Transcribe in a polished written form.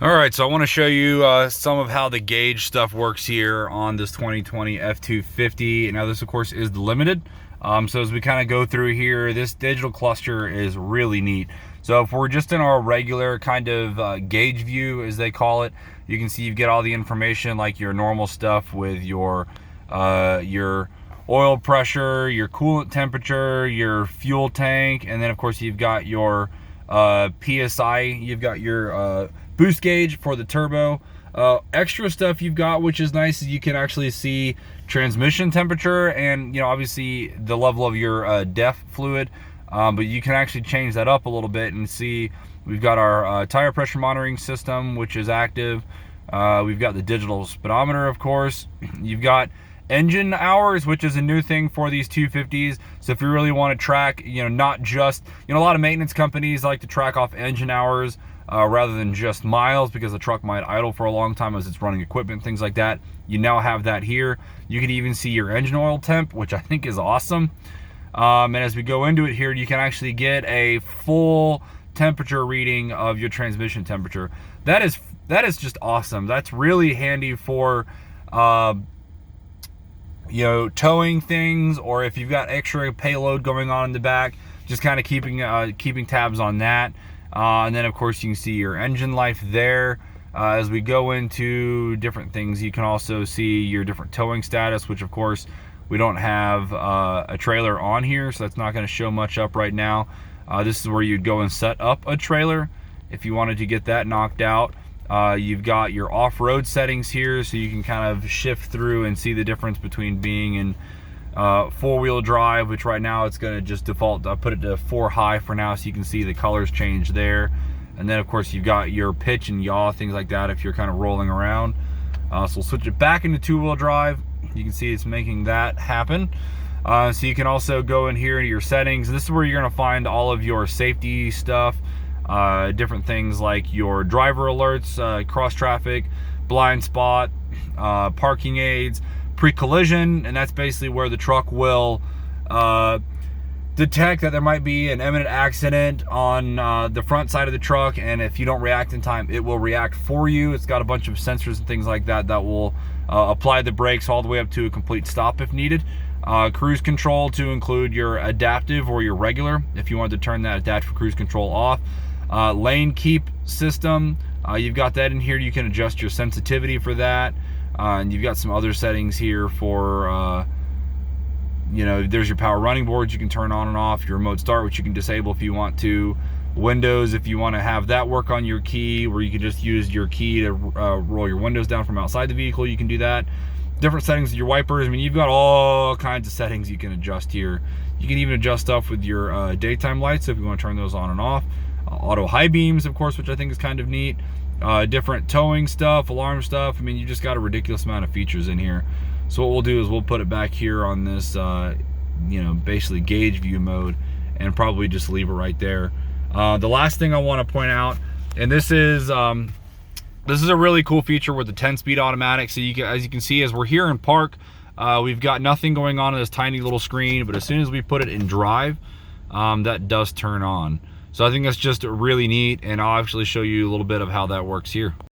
All right, so I want to show you some of how the gauge stuff works here on this 2020 F-250. Now this of course is the limited. So as we kind of go through here, this digital cluster is really neat. So if we're just in our regular kind of gauge view, as they call it, you can see you get all the information like your normal stuff with your oil pressure, your coolant temperature, your fuel tank, and then of course you've got your PSI, you've got your boost gauge for the turbo. Extra stuff you've got, which is nice, is you can actually see transmission temperature and, you know, obviously the level of your DEF fluid, but you can actually change that up a little bit and see. We've got our tire pressure monitoring system, which is active. We've got the digital speedometer, of course. You've got engine hours, which is a new thing for these 250s. So if you really want to track, you know, not just, you know, a lot of maintenance companies like to track off engine hours rather than just miles, because the truck might idle for a long time as it's running equipment, things like that. You now have that here. You can even see your engine oil temp, which I think is awesome. And as we go into it here, you can actually get a full temperature reading of your transmission temperature. That is just awesome. That's really handy for you know, towing things, or if you've got extra payload going on in the back, just kind of keeping tabs on that. And then of course you can see your engine life there. As we go into different things, you can also see your different towing status, which of course we don't have a trailer on here, so that's not going to show much up right now. This is where you'd go and set up a trailer if you wanted to get that knocked out. You've got your off-road settings here, so you can kind of shift through and see the difference between being in four-wheel drive, which right now it's going to just default. I put it to 4 high for now, so you can see the colors change there. And then of course you've got your pitch and yaw, things like that, if you're kind of rolling around. So we'll switch it back into 2-wheel drive. You can see it's making that happen. So you can also go in here into your settings. This is where you're going to find all of your safety stuff. Different things like your driver alerts, cross traffic, blind spot, parking aids, pre-collision, and that's basically where the truck will detect that there might be an imminent accident on the front side of the truck, and if you don't react in time, it will react for you. It's got a bunch of sensors and things like that that will apply the brakes all the way up to a complete stop if needed. Cruise control to include your adaptive or your regular, if you wanted to turn that adaptive cruise control off. Lane keep system, you've got that in here. You can adjust your sensitivity for that, and you've got some other settings here for you know, there's your power running boards you can turn on and off, your remote start, which you can disable if you want to, windows if you want to have that work on your key, where you can just use your key to roll your windows down from outside the vehicle. You can do that. Different settings of your wipers. I mean, you've got all kinds of settings you can adjust here. You can even adjust stuff with your daytime lights, so if you want to turn those on and off. Auto high beams, of course, which I think is kind of neat. Different towing stuff, alarm stuff. I mean, you just got a ridiculous amount of features in here. So what we'll do is we'll put it back here on this, you know, basically gauge view mode, and probably just leave it right there. The last thing I want to point out, and this is a really cool feature with the 10-speed automatic. So as you can see, as we're here in park, we've got nothing going on in this tiny little screen, but as soon as we put it in drive, that does turn on. So I think that's just really neat, and I'll actually show you a little bit of how that works here.